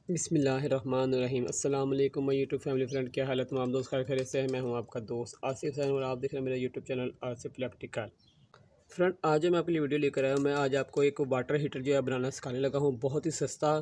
बिस्मिल्लाहिर्रहमानिर्रहीम। अस्सलाम वालेकुम माय यूट्यूब फैमिली फ्रेंड, क्या हालत तमाम दोस्त खैरियत से है। मैं हूं आपका दोस्त आसिफ हुसैन और आप देख रहे हैं मेरा YouTube channel Asif electrical. Friend, आज जो मैं आपके लिए वीडियो लेकर आया हूं, मैं आज आपको एक वाटर हीटर जो है बनाना सिखाने लगा हूं। बहुत ही सस्ता,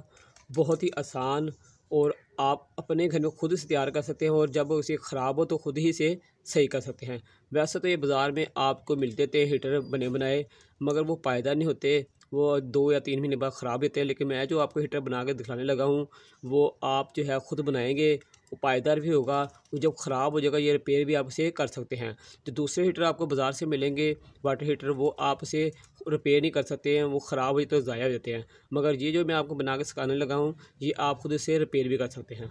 बहुत ही आसान, और आप अपने घर में खुद से तैयार कर सकते हैं और जब उसे ख़राब हो तो ख़ुद ही से सही कर सकते हैं। वैसे तो ये बाज़ार में आपको मिलते थे हीटर बने बनाए, मगर वो पायदार नहीं होते, वो 2 या 3 महीने बाद ख़राब होते हैं। लेकिन मैं जो आपको हीटर बना के दिखाने लगा हूँ, वो आप जो है ख़ुद बनाएंगे, वो पायदार भी होगा। वो जब ख़राब हो जाएगा, ये रिपेयर भी आप उसे कर सकते हैं। जो दूसरे हीटर आपको बाज़ार से मिलेंगे वाटर हीटर, वो आप उसे रिपेयर नहीं कर सकते हैं, वो ख़राब हो जाते तो ज़ाया हो जाते हैं। मगर ये जो मैं आपको बना के सिखाने लगा हूँ, ये आप खुद इसे रिपेयर भी कर सकते हैं।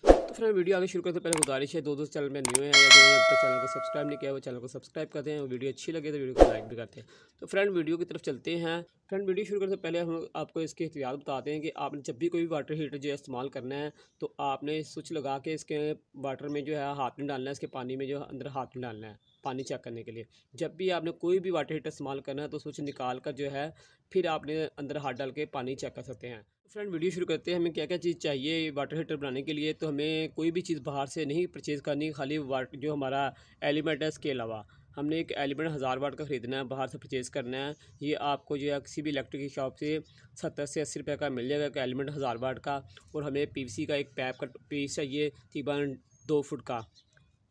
तो फिर वीडियो आगे शुरू करते पहले गुजारिश है, दोस्तों चैनल में न्यू है या जिन्होंने अब तक चैनल को सब्सक्राइब नहीं किया वो चैनल को सब्सक्राइब करते हैं, और वीडियो अच्छी लगे तो वीडियो को लाइक भी करते हैं। तो फ्रेंड, वीडियो की तरफ चलते हैं। फ्रेंड, वीडियो शुरू करने से पहले हम आपको इसके एहतियात बताते हैं कि आपने जब भी कोई भी वाटर हीटर जो है इस्तेमाल करना है, तो आपने स्विच लगा के इसके वाटर में जो है हाथ नहीं डालना है, इसके पानी में जो अंदर हाथ नहीं डालना है पानी चेक करने के लिए। जब भी आपने कोई भी वाटर हीटर इस्तेमाल करना है तो स्विच निकाल कर जो है फिर आपने अंदर हाथ डाल के पानी चेक कर सकते हैं। फ्रेंड, वीडियो शुरू करते हैं। हमें क्या क्या चीज़ चाहिए वाटर हीटर बनाने के लिए। तो हमें कोई भी चीज़ बाहर से नहीं परचेज़ करनी, खाली वाटर जो हमारा एलिमेंट है इसके अलावा हमने एक एलिमेंट 1000 वाट का ख़रीदना है, बाहर से परचेज़ करना है। ये आपको जो है किसी भी इलेक्ट्रिक की शॉप से 70 से 80 रुपये का मिल जाएगा, एक एलिमेंट 1000 वाट का। और हमें पीवीसी का एक पैप का पीस चाहिए, तकरीबन 2 फुट का।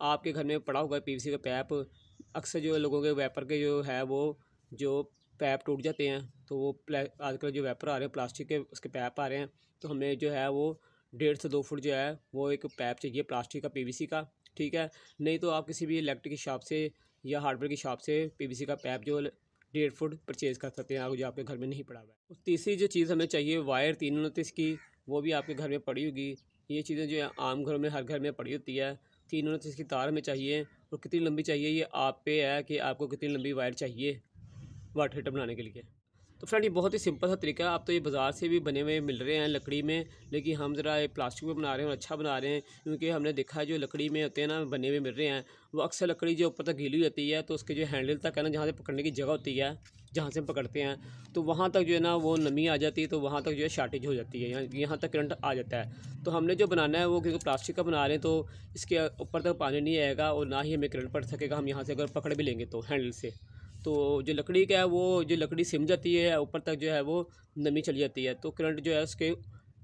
आपके घर में पड़ा होगा पीवीसी का पैप। अक्सर जो लोगों के वेपर के जो है वो जो पैप टूट जाते हैं, तो वो आजकल जो वेपर आ रहे हैं प्लास्टिक के उसके पैप आ रहे हैं। तो हमें जो है वो 1.5 से 2 फुट जो है वो एक पैप चाहिए प्लास्टिक का, पीवीसी का। ठीक है, नहीं तो आप किसी भी इलेक्ट्रिक की शॉप से या हार्डवेयर की शॉप से पीवीसी का पैप जो 1.5 फुट परचेज़ कर सकते हैं, अगर जो आपके घर में नहीं पड़ा हुआ है। और तीसरी जो चीज़ हमें चाहिए वायर 329 की, वो भी आपके घर में पड़ी होगी। ये चीज़ें जो है आम घरों में हर घर में पड़ी होती है। 329 की तार हमें चाहिए, और कितनी लंबी चाहिए ये आप पे है कि आपको कितनी लंबी वायर चाहिए वाटर हीटर बनाने के लिए। तो फ्रेंड, ये बहुत ही सिंपल सा तरीका है। आप तो ये बाज़ार से भी बने हुए मिल रहे हैं लकड़ी में, लेकिन हम ज़रा ये प्लास्टिक में बना रहे हैं और अच्छा बना रहे हैं, क्योंकि हमने देखा है जो लकड़ी में होते हैं ना बने हुए मिल रहे हैं, वो अक्सर लकड़ी जो ऊपर तक गीली होती है, तो उसके जो हैंडल तक है ना, जहाँ से पकड़ने की जगह होती है, जहाँ से हम पकड़ते हैं, तो वहाँ तक जो है ना वो नमी आ जाती है, तो वहाँ तक जो है शार्टेज हो जाती है, यहाँ तक करंट आ जाता है। तो हमने जो बनाना है वो क्योंकि प्लास्टिक का बना रहे हैं, तो इसके ऊपर तक पानी नहीं आएगा और ना ही हमें करंट पड़ सकेगा। हम यहाँ से अगर पकड़ भी लेंगे तो हैंडल से, तो जो लकड़ी का है वो जो लकड़ी सिम जाती है ऊपर तक जो है वो नमी चली जाती है, तो करंट जो है उसके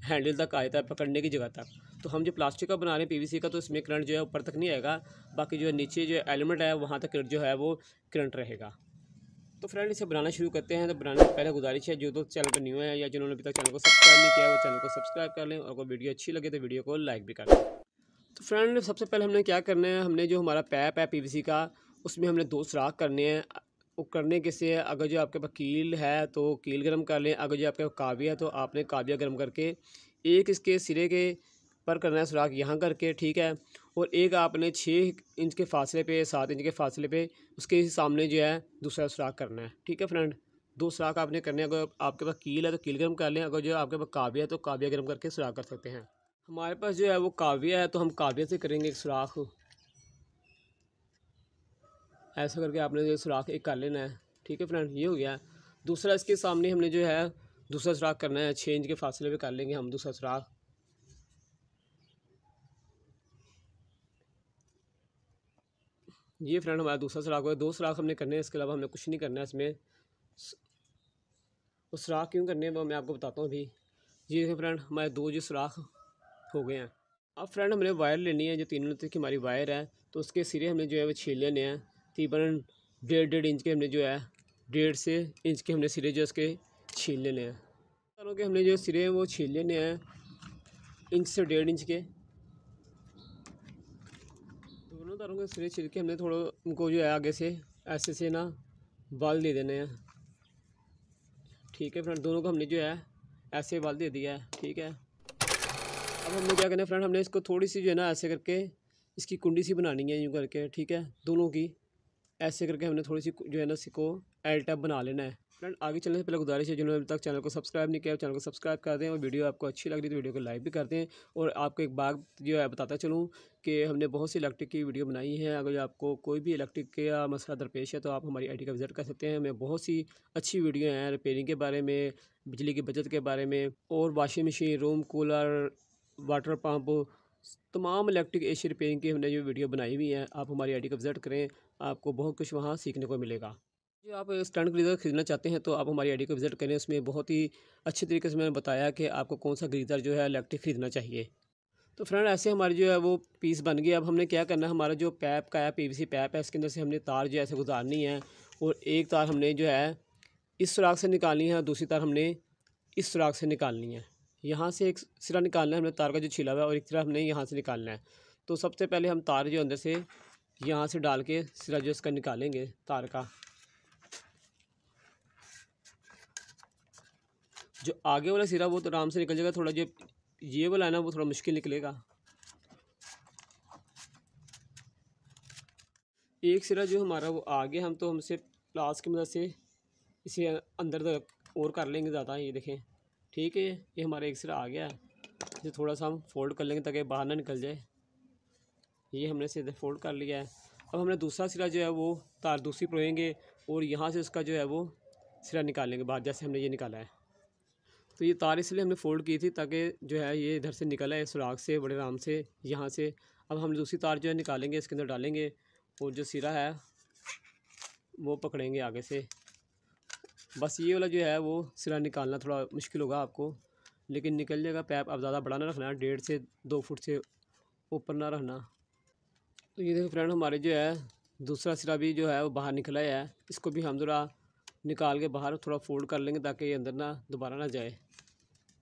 हैंडल तक आ जाता है, पकड़ने की जगह तक। तो हम जो प्लास्टिक का बना रहे हैं पीवीसी का, तो इसमें करंट जो है ऊपर तक नहीं आएगा, बाकी जो है नीचे जो एलिमेंट है वहाँ तक जो है वो करंट रहेगा। तो फ्रेंड, इसे बनाना शुरू करते हैं। तो बनाने से पहले गुजारिश है, जो दोस्त चैनल पर न्यू है या जिन्होंने अभी तक चैनल को सब्सक्राइब नहीं किया वो चैनल को सब्सक्राइब कर लें, और अगर वीडियो अच्छी लगे तो वीडियो को लाइक भी कर लें। तो फ्रेंड, सबसे पहले हमने क्या करना है, हमने जो हमारा पैप है पीवीसी का, उसमें हमने 2 सुराख करने हैं। वो करने कैसे है, अगर जो आपके पास कील है तो कील गर्म कर लें, अगर जो आपके पास काविया है तो आपने काविया गर्म करके एक इसके सिरे के पर करना है सुराख यहाँ करके, ठीक है। और एक आपने 6 इंच के फासले पे, 7 इंच के फासले पे उसके सामने जो है दूसरा सुराख करना है, ठीक है फ्रेंड। 2 सुराख आपने करने हैं। अगर आपके पास कील है तो कील गर्म कर लें, अगर जो आपके पास काविया है तो काविया गर्म करके सुराख कर सकते हैं। हमारे पास जो है वो काविया है, तो हम काविया से करेंगे एक सुराख। ऐसा करके आपने जो सुराख एक कर लेना है, ठीक है फ्रेंड, ये हो गया। दूसरा इसके सामने हमने जो है दूसरा सुराख करना है, 6 इंच के फासले पे कर लेंगे हम दूसरा सुराख। ये फ्रेंड हमारा दूसरा सुराख हुआ। 2 सुराख हमने करने हैं, इसके अलावा हमें कुछ नहीं करना है इसमें। वो सुराख क्यों करने हैं वो मैं आपको बताता हूँ अभी। ये देखिए फ्रेंड, हमारे 2 जो सुराख हो गए हैं। अब फ्रेंड, हमने वायर लेनी है, जो 3 मीटर की हमारी वायर है, तो उसके सिरे हमने जो है वो छील लेने हैं। तकरीबन 1.5 इंच के हमने जो है 1.5 से इंच के हमने सिरे जो उसके छील लेने हैं। तारों के हमने जो सिरे हैं वो छील लेने हैं, इंच से 1.5 इंच के। दोनों तारों के सिरे छील के हमने थोड़ा उनको जो है आगे से ऐसे से ना बाल दे देने हैं, ठीक है फ्रेंड। दोनों को हमने जो है ऐसे बाल दे दिया है, ठीक है। अब हमने क्या करना है फ्रेंड, हमने इसको थोड़ी सी जो है ना ऐसे करके इसकी कुंडी सी बनानी है, यूँ करके, ठीक है। दोनों की ऐसे करके हमने थोड़ी सी जो है ना इसको एल टाइप बना लेना है। फ्रेंड, आगे चलने से पहले गुजारिश है, जिन्होंने अभी तक चैनल को सब्सक्राइब नहीं किया चैनल को सब्सक्राइब कर दें, और वीडियो आपको अच्छी लग रही है तो वीडियो को लाइक भी कर दें। और आपको एक बात जो है बताता चलूँ कि हमने बहुत सी इलेक्ट्रिक की वीडियो बनाई है। अगर आपको कोई भी इलेक्ट्रिक का मसला दरपेश है तो आप हमारी आईडी का विज़िट कर सकते हैं। हमें बहुत सी अच्छी वीडियो हैं रिपेयरिंग के बारे में, बिजली की बचत के बारे में, और washing machine, room cooler, water pump, तमाम इलेक्ट्रिक एसी रिपेयरिंग की हमने जो वीडियो बनाई हुई है। आप हमारी आईडी को विज़िट करें, आपको बहुत कुछ वहाँ सीखने को मिलेगा। जो आप स्टैंड गीज़र खरीदना चाहते हैं तो आप हमारी आईडी को विज़िट करें। उसमें बहुत ही अच्छे तरीके से मैंने बताया कि आपको कौन सा गीज़र जो है इलेक्ट्रिक ख़रीदना चाहिए। तो फ्रेंड ऐसे हमारी जो है वो पीस बन गई। अब हमने क्या करना है, हमारा जो पैप का है, पीवीसी पैप है, इसके अंदर से हमने तार जो है ऐसे गुजारनी है, और एक तार हमने जो है इस सुराख से निकालनी है और दूसरी तार हमने इस सुराख से निकालनी है। यहाँ से एक सिरा निकालना है हमने तार का जो छिला हुआ है, और एक सिरा हमने यहाँ से निकालना है। तो सबसे पहले हम तार जो अंदर से यहाँ से डाल के सिरा जो इसका निकालेंगे तार का। जो आगे वाला सिरा वो तो आराम से निकल जाएगा, थोड़ा जो ये वाला है ना वो थोड़ा मुश्किल निकलेगा। एक सिरा जो हमारा वो आगे हम तो हमसे प्लास की मदद से इसे अंदर तक और कर लेंगे ज़्यादा। ये देखें, ठीक है, ये हमारा एक सिरा आ गया है। इसे थोड़ा सा हम फोल्ड कर लेंगे ताकि बाहर ना निकल जाए। ये हमने सीधे फोल्ड कर लिया है। अब हमने दूसरा सिरा जो है वो तार दूसरी परोएंगे और यहाँ से उसका जो है वो सिरा निकालेंगे बाहर, जैसे हमने ये निकाला है। तो ये तार इसलिए हमने फ़ोल्ड की थी ताकि जो है ये इधर से निकला है सुराख से बड़े आराम से यहाँ से। अब हम दूसरी तार जो है निकालेंगे, इसके अंदर डालेंगे, और जो सिरा है वो पकड़ेंगे आगे से। बस ये वाला जो है वो सिरा निकालना थोड़ा मुश्किल होगा आपको, लेकिन निकल जाएगा। पैप अब ज़्यादा बड़ा ना रखना, 1.5 से 2 फुट से ऊपर ना रखना। तो ये देखो फ्रेंड, हमारे जो है दूसरा सिरा भी जो है वो बाहर निकला है। इसको भी हम ज़रा निकाल के बाहर थोड़ा फोल्ड कर लेंगे ताकि ये अंदर ना दोबारा ना जाए।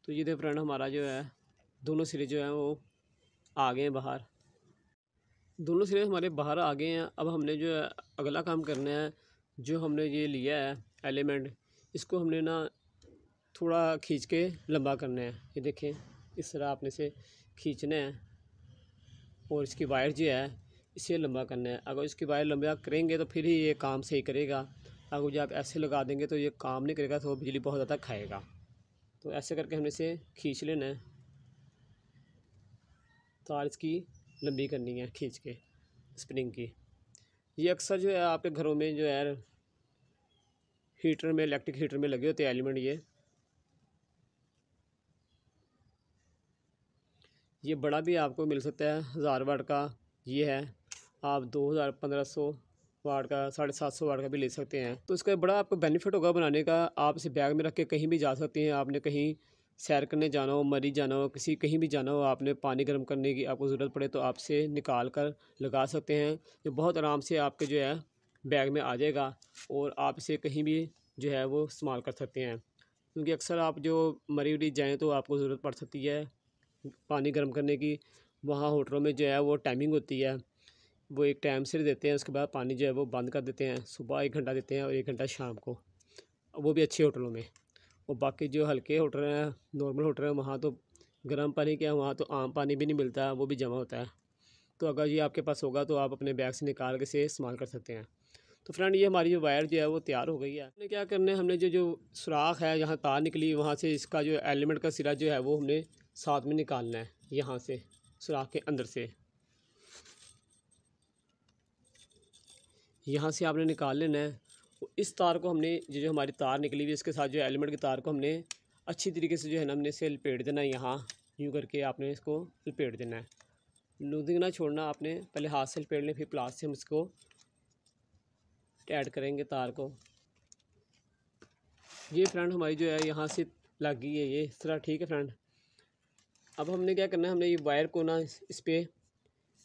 तो ये देखो फ्रेंड, हमारा जो है दोनों सिरे जो हैं वो आ गए हैं बाहर। दोनों सिरे हमारे बाहर आ गए हैं। अब हमने जो है अगला काम करना है, जो हमने ये लिया है एलिमेंट, इसको हमने ना थोड़ा खींच के लंबा करना है। ये देखें, इस तरह आपने से खींचना है और इसकी वायर जो है इसे लंबा करना है। अगर इसकी वायर लंबा करेंगे तो फिर ही ये काम सही करेगा। अगर जो आप ऐसे लगा देंगे तो ये काम नहीं करेगा, तो बिजली बहुत ज़्यादा खाएगा। तो ऐसे करके हमने इसे खींच लेना है, तार इसकी लंबी करनी है खींच के स्प्रिंग की। ये अक्सर जो है आपके घरों में जो है हीटर में, इलेक्ट्रिक हीटर में लगे होते हैं एलिमेंट। ये बड़ा भी आपको मिल सकता है 1000 वाट का। ये है, आप 2000 1500 वाट का, 750 वाट का भी ले सकते हैं। तो इसका बड़ा आपको बेनिफिट होगा बनाने का। आप इसे बैग में रख के कहीं भी जा सकते हैं। आपने कहीं सैर करने जाना हो, मरी जाना हो, किसी कहीं भी जाना हो, आपने पानी गर्म करने की आपको ज़रूरत पड़े तो आप इसे निकाल कर लगा सकते हैं। ये बहुत आराम से आपके जो है बैग में आ जाएगा, और आप इसे कहीं भी जो है वो इस्तेमाल कर सकते हैं। क्योंकि अक्सर आप जो मरी उरी जाएँ तो आपको ज़रूरत पड़ सकती है पानी गर्म करने की। वहाँ होटलों में जो है वो टाइमिंग होती है, वो एक टाइम से देते हैं, उसके बाद पानी जो है वो बंद कर देते हैं। सुबह 1 घंटा देते हैं और 1 घंटा शाम को, वो भी अच्छे होटलों में। और बाकी जो हल्के होटल हैं, नॉर्मल होटल हैं, वहाँ तो गर्म पानी क्या, वहाँ तो आम पानी भी नहीं मिलता, वो भी जमा होता है। तो अगर ये आपके पास होगा तो आप अपने बैग से निकाल के इसे इस्तेमाल कर सकते हैं। तो फ्रेंड, ये हमारी जो वायर जो है वो तैयार हो गई है। हमने क्या करना है, हमने जो सुराख है, यहाँ तार निकली, वहाँ से इसका जो एलिमेंट का सिरा जो है वो हमने साथ में निकालना है। यहाँ से सुराख के अंदर से यहाँ से आपने निकाल लेना है। इस तार को हमने जो हमारी तार निकली हुई इसके साथ जो एलिमेंट की तार को हमने अच्छी तरीके से जो है ना हमने इसे लपेट देना है। यहाँ यूँ करके आपने इसको लपेट देना है, लूजिंग ना छोड़ना। आपने पहले हाथ से लपेट लें, फिर प्लास से हम इसको टाइट करेंगे तार को। ये फ्रेंड हमारी जो है यहाँ से लग गई है ये इस तरह, ठीक है फ्रेंड। अब हमने क्या करना है, हमने ये वायर को ना इस पर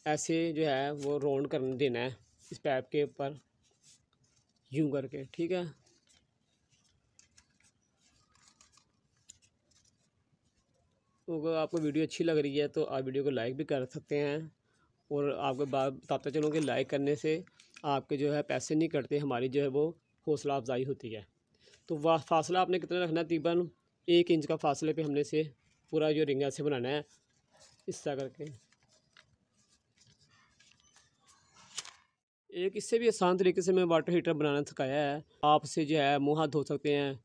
ऐसे जो है वो राउंड कर देना है इस पैप के ऊपर यूँ करके, ठीक है। तो अगर आपको वीडियो अच्छी लग रही है तो आप वीडियो को लाइक भी कर सकते हैं। और आपको बात बताते चलूँ कि लाइक करने से आपके जो है पैसे नहीं कटते, हमारी जो है वो हौसला अफजाई होती है। तो वह फासला आपने कितना रखना है, तकरीबन 1 इंच का फासले पे हमने से पूरा जो रिंग ऐसे बनाना है इस तरह करके। एक इससे भी आसान तरीके से मैं वाटर हीटर बनाना सिखाया है। आप इसे जो है मुँह हाथ धो सकते हैं,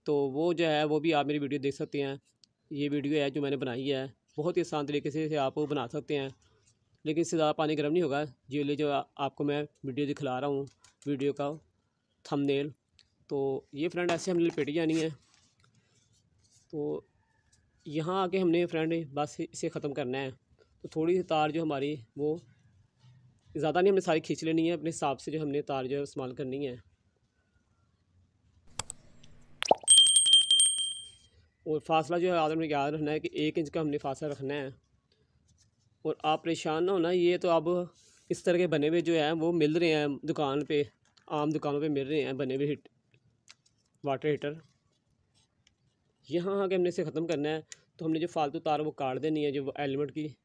तो वो जो है वो भी आप मेरी वीडियो देख सकते हैं। ये वीडियो है जो मैंने बनाई है, बहुत ही आसान तरीके से इसे आप वो बना सकते हैं। लेकिन इससे ज़्यादा पानी गर्म नहीं होगा। जो आपको मैं वीडियो दिखला रहा हूँ, वीडियो का थंबनेल। तो ये फ्रेंड ऐसे हमने लपेटी जानी है। तो यहाँ आके हमने फ्रेंड बस इसे ख़त्म करना है। तो थोड़ी सी तार जो हमारी वो ज़्यादा नहीं, हमने सारी खींच लेनी है, अपने हिसाब से जो हमने तार जो है इस्तेमाल करनी है। और फासला जो है आपने याद रखना है कि 1 इंच का हमने फासला रखना है। और आप परेशान ना होना, ये तो अब इस तरह के बने हुए जो है वो मिल रहे हैं दुकान पे, आम दुकानों पे मिल रहे हैं बने हुए वाटर हीटर। यहाँ आके हमने इसे ख़त्म करना है। तो हमने जो फालतू तार वो काट देनी है, जो एलिमेंट की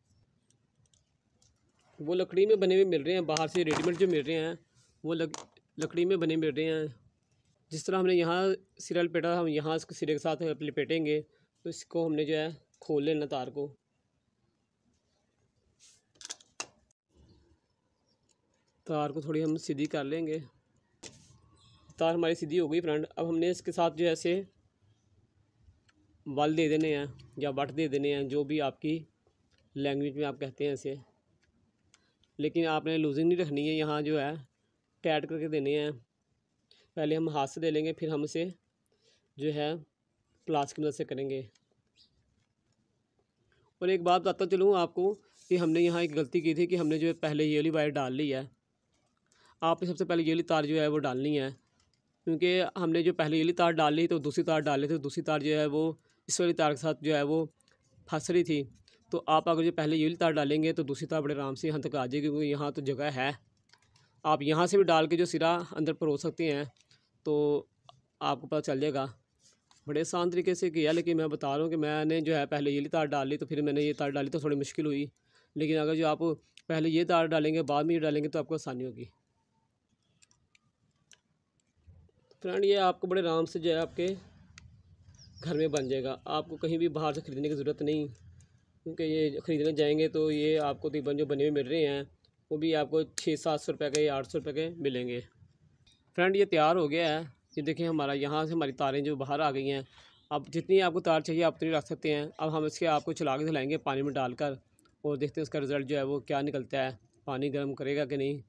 वो लकड़ी में बने हुए मिल रहे हैं, बाहर से रेडीमेड जो मिल रहे हैं वो लकड़ी में बने मिल रहे हैं। जिस तरह हमने यहाँ सिरा लपेटा, हम यहाँ इसको सिरे के साथ लपेटेंगे। तो इसको हमने जो है खोल लेना तार को। तार को थोड़ी हम सीधी कर लेंगे। तार हमारी सीधी हो गई फ्रेंड। अब हमने इसके साथ जो है ऐसे बल दे देने हैं या बट दे देने हैं, जो भी आपकी लैंग्वेज में आप कहते हैं ऐसे। लेकिन आपने लूजिंग नहीं रखनी है, यहाँ जो है टाइट करके देने हैं। पहले हम हाथ से दे लेंगे, फिर हम इसे जो है प्लास की मदद से करेंगे। और एक बात बताता चलूँ आपको कि हमने यहाँ एक गलती की थी कि हमने जो है पहले ये वाली वायर डाल ली है। आपने सबसे पहले ये वाली तार जो है वो डालनी है, क्योंकि हमने जो पहले ये वाली तार डाल ली तो दूसरी तार डाल ली थी, तो दूसरी तार जो है वो इस वाली तार के साथ जो है वो फंस रही थी। तो आप अगर जो पहले ये वाली तार डालेंगे तो दूसरी तार बड़े आराम से यहाँ तक आ जाएगी, क्योंकि यहाँ तो जगह है। आप यहाँ से भी डाल के जो सिरा अंदर परोस सकते हैं, तो आपको पता चल जाएगा। बड़े आसान तरीके से किया, लेकिन मैं बता रहा हूँ कि मैंने जो है पहले ये वाली तार डाल ली, तो फिर मैंने ये तार डाली तो थोड़ी मुश्किल हुई। लेकिन अगर जो आप पहले ये तार डालेंगे बाद में ये डालेंगे तो आपको आसानी होगी। फ्रेंड ये आपको बड़े आराम से जो है आपके घर में बन जाएगा। आपको कहीं भी बाहर से ख़रीदने की ज़रूरत नहीं, क्योंकि ये ख़रीदने जाएंगे तो ये आपको तकरीबन जो बने हुए मिल रहे हैं वो भी आपको 600-700 रुपये के या 800 रुपये के मिलेंगे। फ्रेंड ये तैयार हो गया है। ये देखें हमारा यहाँ से हमारी तारें जो बाहर आ गई हैं। अब जितनी आपको तार चाहिए आप उतनी रख सकते हैं। अब हम इसके आपको चला के दिलाएँगे पानी में डालकर, और देखते हैं उसका रिज़ल्ट जो है वो क्या निकलता है। पानी गर्म करेगा कि नहीं,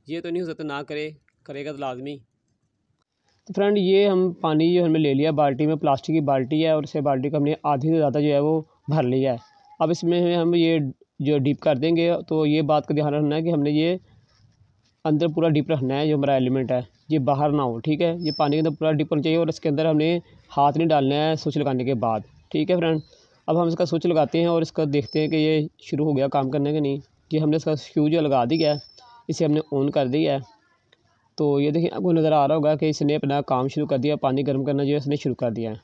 ये तो नहीं हो सकता ना करेगा तो लाजमी। तो फ्रेंड ये हम पानी जो हमने ले लिया बाल्टी में, प्लास्टिक की बाल्टी है, और इसे बाल्टी को हमने आधी से ज़्यादा जो है वो भर लिया है। अब इसमें हम ये जो डीप कर देंगे, तो ये बात का ध्यान रखना है कि हमने ये अंदर पूरा डीप रखना है। जो हमारा एलिमेंट है ये बाहर ना हो, ठीक है। ये पानी के अंदर पूरा डीप होना चाहिए, और इसके अंदर हमने हाथ नहीं डालना है स्विच लगाने के बाद, ठीक है फ्रेंड। अब हम इसका स्विच लगाते हैं और इसका देखते हैं कि ये शुरू हो गया काम करने के नहीं। कि हमने इसका फ्यूज जो लगा दिया है, इसे हमने ऑन कर दिया है। तो ये देखिए आपको नज़र आ रहा होगा कि इसने अपना काम शुरू कर दिया, पानी गर्म करना जो है इसने शुरू कर दिया है,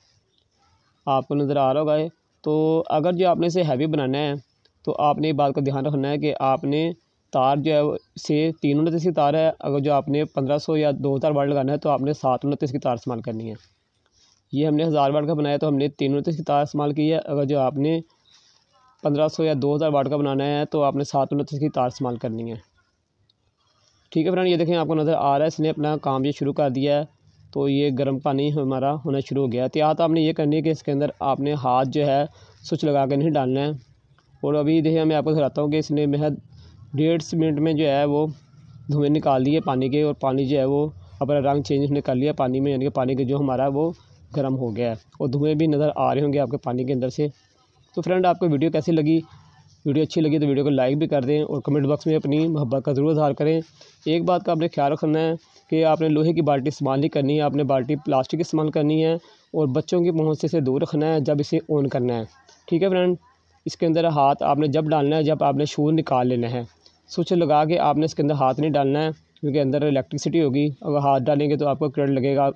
आपको नज़र आ रहा होगा। तो अगर जो आपने इसे हैवी बनाना है तो आपने इस बात का ध्यान रखना है कि आपने तार जो है से 329 की तार है। अगर जो आपने 1500 या 2000 वाट लगाना है तो आपने 729 की तार इस्तेमाल करनी है। ये हमने 1000 वाट का बनाया तो हमने 329 की तार इस्तेमाल की है। अगर जो आपने 1500 या 2000 वाट का बनाना है तो आपने 729 की तार इस्तेमाल करनी है, ठीक है फ्रेंड। ये देखें आपको नज़र आ रहा है इसने अपना काम ये शुरू कर दिया है। तो ये गर्म पानी हमारा होना शुरू हो गया है। एहतियात आपने ये करनी है कि इसके अंदर आपने हाथ जो है स्विच लगा कर नहीं डालना है। और अभी देखिए मैं आपको दिखाता हूँ कि इसने महज 1.5 मिनट में जो है वो धुएँ निकाल दिए पानी के, और पानी जो है वो अपना रंग चेंज उसने कर लिया पानी में, यानी कि पानी के जो हमारा वो गर्म हो गया है, और धुएँ भी नज़र आ रहे होंगे आपके पानी के अंदर से। तो फ्रेंड आपको वीडियो कैसी लगी? वीडियो अच्छी लगी तो वीडियो को लाइक भी कर दें, और कमेंट बॉक्स में अपनी मोहब्बत का ज़रूर इज़हार करें। एक बात का आपने ख्याल रखना है कि आपने लोहे की बाल्टी इस्तेमाल नहीं करनी है, आपने बाल्टी प्लास्टिक की इस्तेमाल करनी है, और बच्चों की पहुँच से इसे दूर रखना है जब इसे ऑन करना है, ठीक है फ्रेंड। इसके अंदर हाथ आपने जब डालना है जब आपने शूज़ निकाल लेना है। स्विच लगा के आपने इसके अंदर हाथ नहीं डालना है, क्योंकि अंदर इलेक्ट्रिसिटी होगी। अगर हाथ डालेंगे तो आपको करंट लगेगा।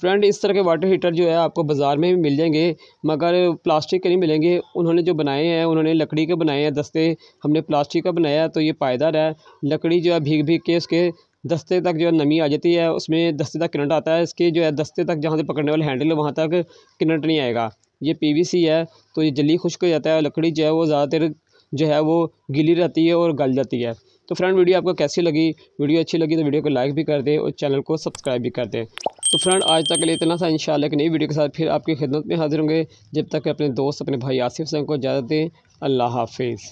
फ्रेंड इस तरह के वाटर हीटर जो है आपको बाज़ार में भी मिल जाएंगे, मगर प्लास्टिक के नहीं मिलेंगे। उन्होंने जो बनाए हैं उन्होंने लकड़ी के बनाए हैं दस्ते, हमने प्लास्टिक का बनाया तो ये पायदार है। लकड़ी जो है भीग भीग के उसके दस्ते तक जो है नमी आ जाती है, उसमें दस्ते तक करंट आता है। इसके जो है दस्ते तक जहाँ से पकड़ने वाला हैंडल है वहाँ तक करंट नहीं आएगा। ये PVC है तो ये जल्दी खुश्क हो जाता है। लकड़ी जो है वो ज़्यादातर जो है वो गीली रहती है और गल जाती है। तो फ्रेंड वीडियो आपको कैसी लगी? वीडियो अच्छी लगी तो वीडियो को लाइक भी कर दें और चैनल को सब्सक्राइब भी कर दें। तो फ्रेंड आज तक के लिए इतना सा। इंशाल्लाह एक नई वीडियो के साथ फिर आपकी खिदमत में हाजिर होंगे। जब तक अपने दोस्त अपने भाई आसिफ को इजाज़त दें। अल्लाह हाफिज़।